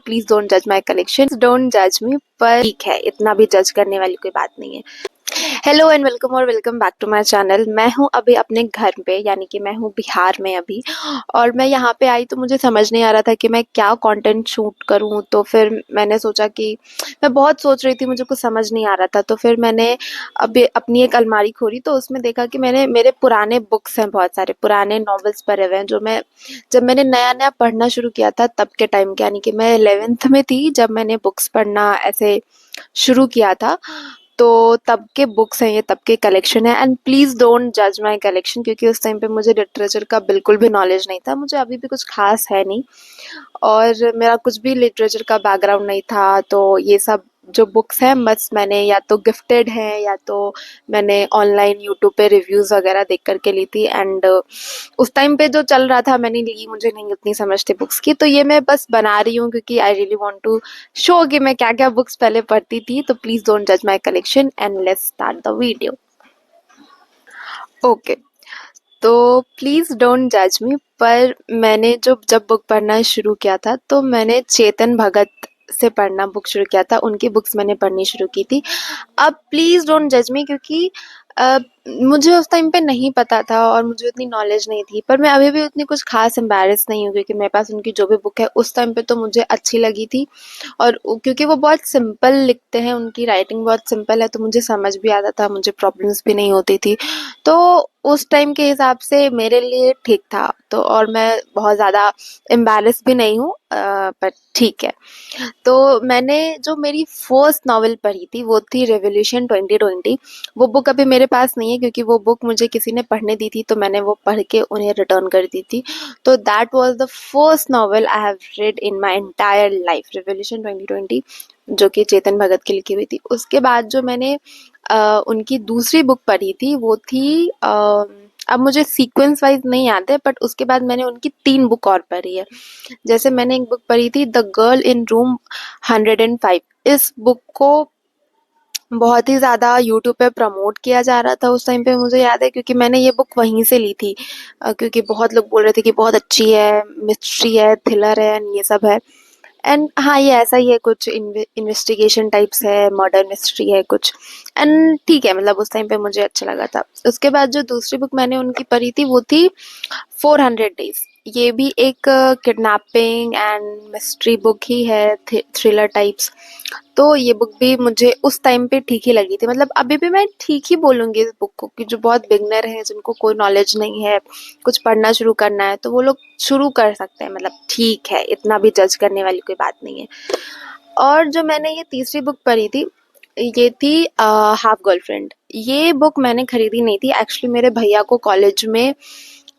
Please don't जज my collection, don't जज me, पर ठीक है, इतना भी जज करने वाली कोई बात नहीं है। हेलो एंड वेलकम और welcome back to my channel. मैं हूँ अभी अपने घर पे, यानी कि मैं हूँ बिहार में अभी, और मैं यहाँ पे आई तो मुझे समझ नहीं आ रहा था कि मैं क्या कंटेंट शूट करूँ। तो फिर मैंने सोचा कि मैं बहुत सोच रही थी, मुझे कुछ समझ नहीं आ रहा था। तो फिर मैंने अभी अपनी एक अलमारी खोली तो उसमें देखा कि मैंने मेरे पुराने बुक्स हैं, बहुत सारे पुराने नॉवेल्स भरे हुए हैं जो मैं जब मैंने नया नया पढ़ना शुरू किया था तब के टाइम के, यानी कि मैं 11th में थी जब मैंने बुक्स पढ़ना ऐसे शुरू किया था। तो तब के बुक्स हैं ये, तब के कलेक्शन है। एंड प्लीज़ डोंट जज माय कलेक्शन, क्योंकि उस टाइम पे मुझे लिटरेचर का बिल्कुल भी नॉलेज नहीं था, मुझे अभी भी कुछ खास है नहीं, और मेरा कुछ भी लिटरेचर का बैकग्राउंड नहीं था। तो ये सब जो बुक्स हैं बस मैंने या तो गिफ्टेड हैं या तो मैंने ऑनलाइन यूट्यूब पे रिव्यूज़ वगैरह देख करके ली थी। एंड उस टाइम पे जो चल रहा था मैंने ली, मुझे नहीं उतनी समझ थी बुक्स की, तो ये मैं बस बना रही हूँ क्योंकि I really want to show कि मैं क्या क्या बुक्स पहले पढ़ती थी। तो प्लीज़ डोंट जज my collection and let's start the video. Okay, तो प्लीज़ डोंट जज मी, पर मैंने जब बुक पढ़ना शुरू किया था तो मैंने चेतन भगत से पढ़ना बुक शुरू किया था, उनकी बुक्स मैंने पढ़नी शुरू की थी। अब प्लीज़ डोंट जज मी, क्योंकि मुझे उस टाइम पे नहीं पता था और मुझे उतनी नॉलेज नहीं थी, पर मैं अभी भी उतनी कुछ खास एम्बैरेस नहीं हूँ क्योंकि मेरे पास उनकी जो भी बुक है उस टाइम पे तो मुझे अच्छी लगी थी। और क्योंकि वो बहुत सिंपल लिखते हैं, उनकी राइटिंग बहुत सिंपल है, तो मुझे समझ भी आता था, मुझे प्रॉब्लम्स भी नहीं होती थी। तो उस टाइम के हिसाब से मेरे लिए ठीक था। तो और मैं बहुत ज़्यादा एम्बैरेस भी नहीं हूँ, पर ठीक है। तो मैंने जो मेरी फर्स्ट नॉवेल पढ़ी थी वो थी रेवोल्यूशन 2020। वो बुक अभी मेरे पास नहीं है क्योंकि वो बुक मुझे किसी ने पढ़ने दी थी, तो मैंने वो पढ़ के उन्हें रिटर्न कर दी थी। तो that was the first novel I have read in my entire life, revolution 2020, जो कि चेतन भगत की लिखी हुई थी। उसके बाद जो मैंने उनकी दूसरी बुक पढ़ी थी वो थी अब मुझे सीक्वेंस वाइज नहीं याद है, बट उसके बाद मैंने उनकी 3 बुक और पढ़ी है। जैसे मैंने एक बुक पढ़ी थी द गर्ल इन रूम 105। इस बुक को बहुत ही ज़्यादा यूट्यूब पे प्रमोट किया जा रहा था उस टाइम पे, मुझे याद है, क्योंकि मैंने ये बुक वहीं से ली थी। क्योंकि बहुत लोग बोल रहे थे कि बहुत अच्छी है, मिस्ट्री है, थ्रिलर है, ये सब है। एंड हाँ, ये ऐसा ही है, कुछ इन्वेस्टिगेशन टाइप्स है, मर्डर मिस्ट्री है कुछ। एंड ठीक है, मतलब उस टाइम पे मुझे अच्छा लगा था। उसके बाद जो दूसरी बुक मैंने उनकी पढ़ी थी वो थी 400 डेज। ये भी एक किडनैपिंग एंड मिस्ट्री बुक ही है, थ्रिलर टाइप्स। तो ये बुक भी मुझे उस टाइम पे ठीक ही लगी थी। मतलब अभी भी मैं ठीक ही बोलूँगी इस बुक को, कि जो बहुत बिगनर हैं, जिनको कोई नॉलेज नहीं है, कुछ पढ़ना शुरू करना है, तो वो लोग शुरू कर सकते हैं। मतलब ठीक है, इतना भी जज करने वाली कोई बात नहीं है। और जो मैंने ये तीसरी बुक पढ़ी थी ये थी हाफ गर्लफ्रेंड। ये बुक मैंने खरीदी नहीं थी, एक्चुअली मेरे भैया को कॉलेज में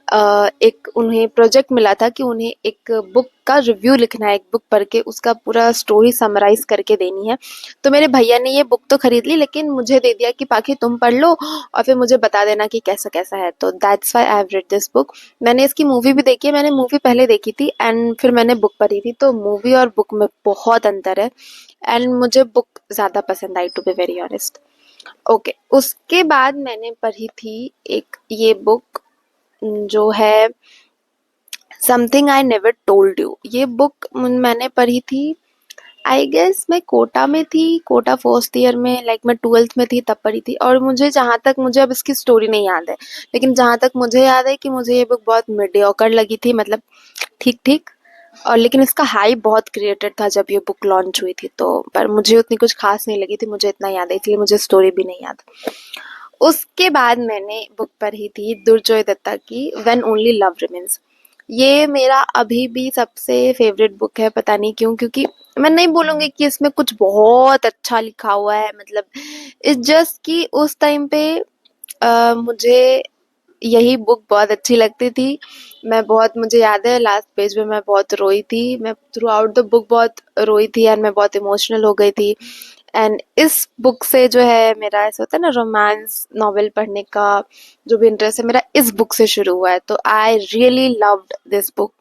एक उन्हें प्रोजेक्ट मिला था कि उन्हें एक बुक का रिव्यू लिखना है, एक बुक पढ़ के उसका पूरा स्टोरी समराइज करके देनी है। तो मेरे भैया ने ये बुक तो खरीद ली, लेकिन मुझे दे दिया कि पाखी तुम पढ़ लो और फिर मुझे बता देना कि कैसा कैसा है। तो that's why I have read this book. मैंने इसकी मूवी भी देखी है, मैंने मूवी पहले देखी थी एंड फिर मैंने बुक पढ़ी थी, तो मूवी और बुक में बहुत अंतर है। एंड मुझे बुक ज़्यादा पसंद आई, to be very honest. Okay, उसके बाद मैंने पढ़ी थी एक ये बुक जो है something I never told you. ये बुक मैंने पढ़ी थी, आई गेस मैं कोटा में थी, कोटा फर्स्ट ईयर में, लाइक मैं 12th में थी तब पढ़ी थी। और मुझे जहाँ तक, मुझे अब इसकी स्टोरी नहीं याद है, लेकिन जहाँ तक मुझे याद है कि मुझे ये बुक बहुत मीडियोकर लगी थी, मतलब ठीक ठीक। और लेकिन इसका हाइप बहुत क्रिएटेड था जब ये बुक लॉन्च हुई थी, तो पर मुझे उतनी कुछ खास नहीं लगी थी, मुझे इतना याद है, इसलिए मुझे स्टोरी भी नहीं याद। उसके बाद मैंने बुक पढ़ी थी दुर्जोय दत्ता की व्हेन ओनली लव रिमेन्स। ये मेरा अभी भी सबसे फेवरेट बुक है, पता नहीं क्यों, क्योंकि मैं नहीं बोलूँगी कि इसमें कुछ बहुत अच्छा लिखा हुआ है, मतलब इट्स जस्ट कि उस टाइम पे मुझे यही बुक बहुत अच्छी लगती थी। मैं बहुत, मुझे याद है लास्ट पेज में मैं बहुत रोई थी, मैं थ्रू आउट द बुक बहुत रोई थी एंड मैं बहुत इमोशनल हो गई थी। एंड इस बुक से जो है मेरा ऐसा होता है ना, रोमांस नॉवेल पढ़ने का जो भी इंटरेस्ट है मेरा इस बुक से शुरू हुआ है। तो I really loved this book.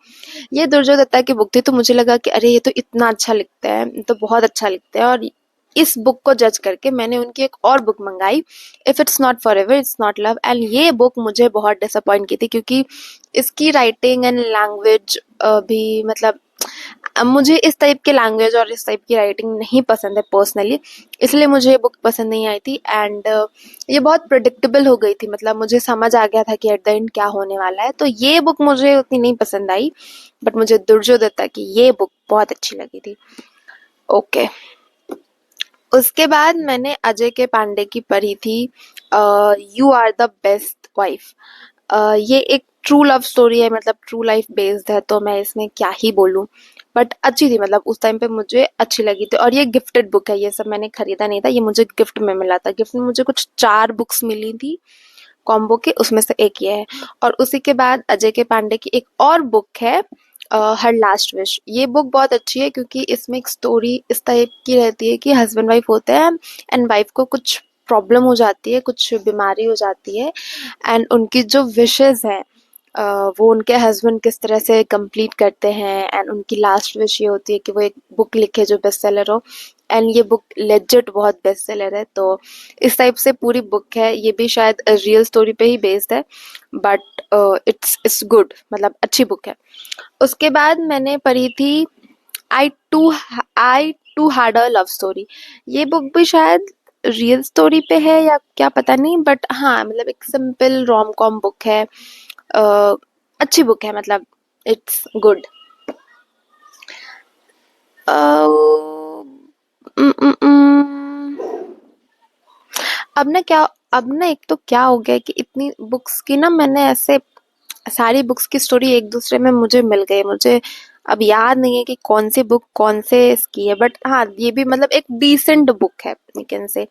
ये दुर्जोय दत्ता की बुक थी, तो मुझे लगा कि अरे ये तो इतना अच्छा लिखते हैं, ये तो बहुत अच्छा लिखते हैं। और इस बुक को जज करके मैंने उनकी एक और बुक मंगाई, if it's not for ever its not love. And ये बुक मुझे बहुत डिसअपॉइंट की थी क्योंकि इसकी राइटिंग एंड लैंग्वेज भी, मतलब मुझे इस टाइप के लैंग्वेज और इस टाइप की राइटिंग नहीं पसंद है पर्सनली, इसलिए मुझे ये बुक पसंद नहीं आई थी। एंड ये बहुत प्रिडिक्टेबल हो गई थी, मतलब मुझे समझ आ गया था कि एट द एंड क्या होने वाला है, तो ये बुक मुझे उतनी नहीं पसंद आई। बट मुझे दुर्जो दत्ता की ये बुक बहुत अच्छी लगी थी। ओके, उसके बाद मैंने अजय के पांडे की पढ़ी थी you are the best wife. ये एक ट्रू लव स्टोरी है, मतलब ट्रू लाइफ बेस्ड है, तो मैं इसमें क्या ही बोलूं। बट अच्छी थी, मतलब उस टाइम पे मुझे अच्छी लगी थी। और ये गिफ्टेड बुक है, ये सब मैंने खरीदा नहीं था, ये मुझे गिफ्ट में मिला था। गिफ्ट में मुझे कुछ 4 बुक्स मिली थी कॉम्बो के, उसमें से एक ये है। और उसी के बाद अजय के पांडे की एक और बुक है हर लास्ट विश। ये बुक बहुत अच्छी है क्योंकि इसमें एक स्टोरी इस टाइप की रहती है कि हस्बैंड वाइफ होते हैं एंड वाइफ को कुछ प्रॉब्लम हो जाती है, कुछ बीमारी हो जाती है, एंड उनकी जो विशेस हैं वो उनके हस्बैंड किस तरह से कंप्लीट करते हैं। एंड उनकी लास्ट विश ये होती है कि वो एक बुक लिखे जो बेस्ट सेलर हो। एंड ये बुक लेजिट बहुत बेस्ट सेलर है, तो इस टाइप से पूरी बुक है। ये भी शायद रियल स्टोरी पे ही बेस्ड है, बट इट्स गुड, मतलब अच्छी बुक है। उसके बाद मैंने पढ़ी थी I too I too had a love story. ये बुक भी शायद रियल स्टोरी पे है या क्या पता नहीं, बट हाँ, मतलब एक सिंपल रोम कॉम बुक है। अच्छी बुक है, मतलब इट्स गुड। अब ना एक तो क्या हो गया कि इतनी बुक्स की ना, मैंने ऐसे सारी बुक्स की स्टोरी एक दूसरे में मुझे मिल गई। मुझे अब याद नहीं है कि कौन सी बुक कौन से इसकी है, बट हाँ, ये भी मतलब एक डिसेंट बुक है, यू कैन से।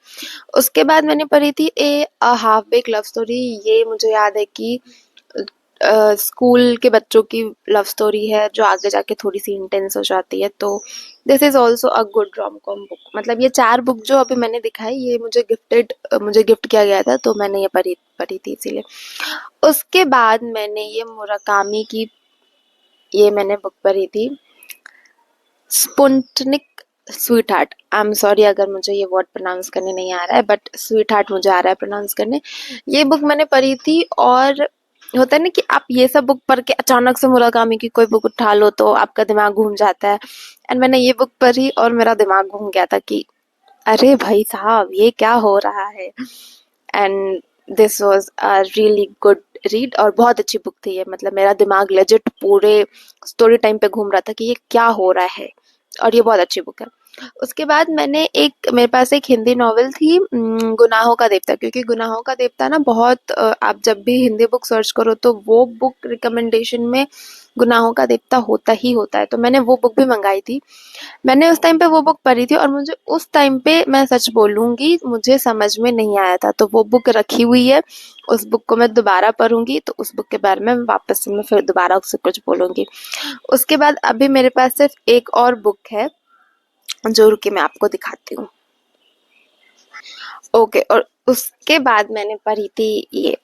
उसके बाद मैंने पढ़ी थी ए हाफ बेक लव स्टोरी। ये मुझे याद है कि स्कूल के बच्चों की लव स्टोरी है जो आगे जाके थोड़ी सी इंटेंस हो जाती है, तो this is also a good rom com book. मतलब ये 4 बुक जो अभी मैंने दिखाई, ये मुझे गिफ्ट किया गया था, तो मैंने ये पढ़ी पढ़ी थी इसीलिए। उसके बाद मैंने ये मुराकामी की ये मैंने बुक पढ़ी थी, Sputnik sweet heart. I am sorry अगर मुझे ये वर्ड प्रोनाउंस करने नहीं आ रहा है, बट स्वीट हार्ट मुझे आ रहा है प्रोनाउंस करने। ये बुक मैंने पढ़ी थी, और होता है ना कि आप ये सब बुक पढ़ के अचानक से मुराकामी की कोई बुक उठा लो तो आपका दिमाग घूम जाता है। एंड मैंने ये बुक पढ़ी और मेरा दिमाग घूम गया था कि अरे भाई साहब, ये क्या हो रहा है। And this was a really good read, और बहुत अच्छी बुक थी ये। मतलब मेरा दिमाग लेजिट पूरे स्टोरी टाइम पे घूम रहा था कि ये क्या हो रहा है, और ये बहुत अच्छी बुक है। उसके बाद मेरे पास एक हिंदी नॉवेल थी, गुनाहों का देवता। क्योंकि गुनाहों का देवता ना बहुत आप जब भी हिंदी बुक सर्च करो तो वो बुक रिकमेंडेशन में गुनाहों का देवता होता ही होता है, तो मैंने वो बुक भी मंगाई थी। मैंने उस टाइम पे वो बुक पढ़ी थी, और मुझे उस टाइम पे, मैं सच बोलूंगी, मुझे समझ में नहीं आया था, तो वो बुक रखी हुई है। उस बुक को मैं दोबारा पढ़ूंगी तो उस बुक के बारे में वापस से मैं फिर दोबारा उससे कुछ बोलूंगी। उसके बाद अभी मेरे पास सिर्फ एक और बुक है जो रुकी मैं आपको दिखाती हूँ। ओके, और उसके बाद मैंने पढ़ी थी ये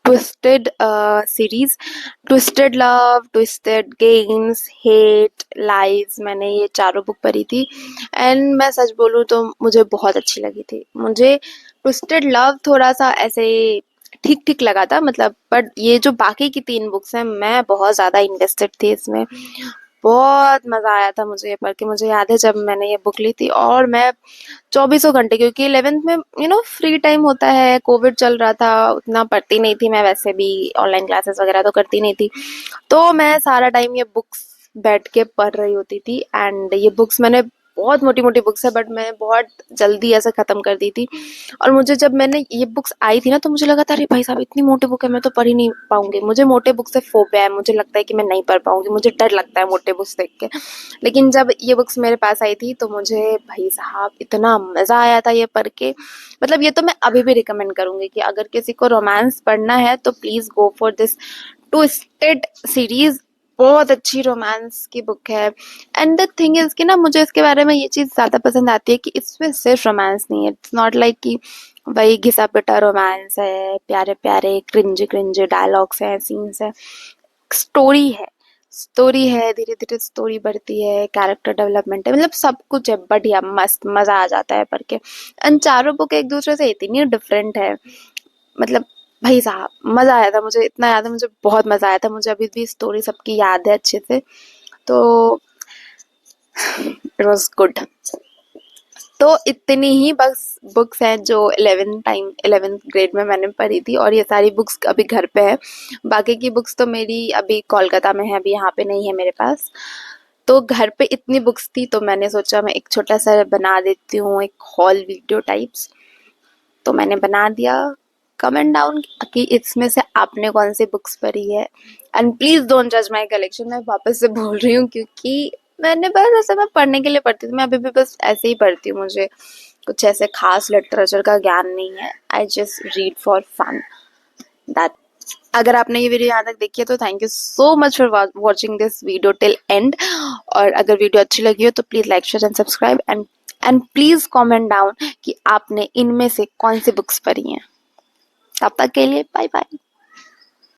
twisted series, twisted love, twisted games, hate, lies. मैंने ये चारों बुक पढ़ी थी, एंड मैं सच बोलूँ तो मुझे बहुत अच्छी लगी थी। मुझे ट्विस्टेड लव थोड़ा सा ऐसे ठीक ठीक लगा था, मतलब, बट ये जो बाकी की 3 बुक्स हैं, मैं बहुत ज्यादा इन्वेस्टेड थी इसमें। बहुत मजा आया था मुझे ये पढ़ के। मुझे याद है जब मैंने ये बुक ली थी, और मैं चौबीसों घंटे, क्योंकि 11th में फ्री टाइम होता है, कोविड चल रहा था, उतना पढ़ती नहीं थी मैं, वैसे भी ऑनलाइन क्लासेस वगैरह तो करती नहीं थी, तो मैं सारा टाइम ये बुक्स बैठ के पढ़ रही होती थी। एंड ये बुक्स मैंने, बहुत मोटी मोटी बुक्स है, बट मैं बहुत जल्दी ऐसे खत्म कर दी थी। और मुझे जब मैंने ये बुक्स आई थी ना, तो मुझे लगा था अरे भाई साहब, इतनी मोटी बुक है, मैं तो पढ़ ही नहीं पाऊंगी। मुझे मोटे बुक से फोबिया है, मुझे लगता है कि मैं नहीं पढ़ पाऊंगी, मुझे डर लगता है मोटे बुक्स देख के। लेकिन जब ये बुक्स मेरे पास आई थी तो मुझे भाई साहब इतना मजा आया था ये पढ़ के। मतलब ये तो मैं अभी भी रिकमेंड करूंगी कि अगर किसी को रोमांस पढ़ना है तो please go for this twisted series. बहुत अच्छी रोमांस की बुक है। एंड द थिंग इज कि ना, मुझे इसके बारे में ये चीज ज्यादा पसंद आती है कि इसमें सिर्फ रोमांस नहीं है। इट्स नॉट लाइक कि वही घिसा पिटा रोमांस है, प्यारे प्यारे क्रिंज क्रिंज डायलॉग्स हैं, सीन्स है। स्टोरी है, स्टोरी है, धीरे धीरे स्टोरी बढ़ती है, कैरेक्टर डेवलपमेंट है, मतलब सब कुछ है बढ़िया, मस्त, मजा आ जाता है पढ़ के। एंड चारों बुक एक दूसरे से इतनी डिफरेंट है, मतलब भाई साहब मजा आया था मुझे, इतना याद है, मुझे बहुत मजा आया था। मुझे अभी भी स्टोरी सबकी याद है अच्छे से। तो इट वाज गुड। तो इतनी ही बस बुक्स हैं जो 11th ग्रेड में मैंने पढ़ी थी, और ये सारी बुक्स अभी घर पे है। बाकी की बुक्स तो मेरी अभी कोलकाता में है, अभी यहाँ पे नहीं है मेरे पास। तो घर पे इतनी बुक्स थी तो मैंने सोचा मैं एक छोटा सा बना देती हूँ, एक हॉल वीडियो टाइप्स। तो मैंने बना दिया। कमेंट डाउन कि इसमें से आपने कौन सी बुक्स पढ़ी है, एंड प्लीज डोंट जज माय कलेक्शन। मैं वापस से बोल रही हूँ क्योंकि मैंने बस ऐसे मैं पढ़ने के लिए पढ़ती थी, मैं अभी भी बस ऐसे ही पढ़ती हूँ। मुझे कुछ ऐसे खास लिटरेचर का ज्ञान नहीं है। I just read for fun that. अगर आपने ये वीडियो यहाँ तक देखी है तो thank you so much for watching this video till end. और अगर वीडियो अच्छी लगी हो तो please like share and subscribe, and please comment down कि आपने इनमें से कौन सी बुक्स पढ़ी हैं। तब तक के लिए बाय बाय।